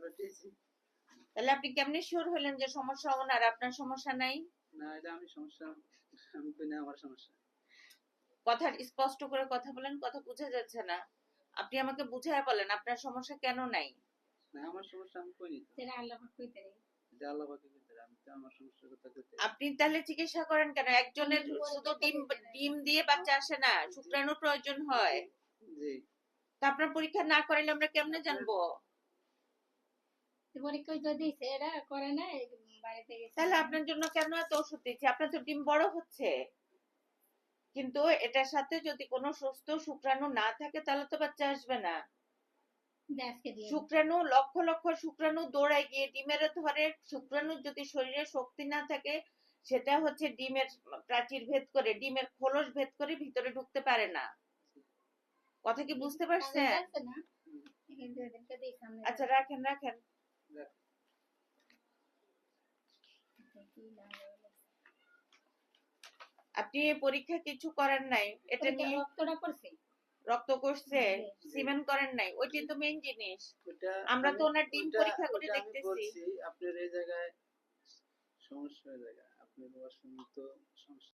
পেয়েছি। তাহলে আপনি কেমনে শিওর হলেন যে সমস্যা ওনার, আপনার সমস্যা নাই? না, এটা আমি সমস্যা, আমি কই না আমার সমস্যা। কথা স্পষ্ট করে কথা বলেন, কথা বোঝা যাচ্ছে না। আপনি আমাকে বুঝায় বলেন আপনার সমস্যা কেন নাই। না, আমার সমস্যা আমি কইনি তো। সেটা আল্লাহ পাক কইতে রে। এটা আল্লাহ পাকের ভিতরে, আমি তো আমার সমস্যার কথা কইতে। আপনি তাহলে চিকিৎসা করেন কেন? একজনের শুধু ডিম ডিম দিয়ে বাচ্চা আসে না, শুক্রাণুর প্রয়োজন হয়। জি। তা আপনার পরীক্ষা না করাইলে আমরা কেমনে জানবো? পরীক্ষা যদি সেটা করে না বাড়িতে গেছে। তাহলে আপনার জন্য কেন এত ওষুধ দিচ্ছি? আপনার তো ডিম বড় হচ্ছে, কিন্তু এটার সাথে যদি কোনো সুস্থ শুক্রাণু না থাকে তাহলে তো বাচ্চা আসবে না। আজকে দিয়ে শুক্রাণু লক্ষ লক্ষ শুক্রাণু দৌড়ায় গিয়ে ডিমের ধরে। শুক্রাণুর যদি শরীরে শক্তি না থাকে, সেটা হচ্ছে ডিমের প্রাচীর ভেদ করে, ডিমের খোলস ভেদ করে ভিতরে ঢুকতে পারে না। কথা কি বুঝতে পারছেন? আছে না এই যে দিনটা দেই সামনে। আচ্ছা, রাখেন রাখেন। আপনি পরীক্ষা কিছু করেন নাই এটা নিয়ে? রক্তটা করছে, রক্ত করছে, সিমেন্ট করেন নাই, ওইটাই তো মেইন জিনিস। ওটা আমরা তো ওনার ডিম পরীক্ষা করে আমি দেখতেছি। বলছি আপনার এই জায়গায় সমস্যা হয়ে যায়, আপনার ওয়াশরুম তো সমস্যা।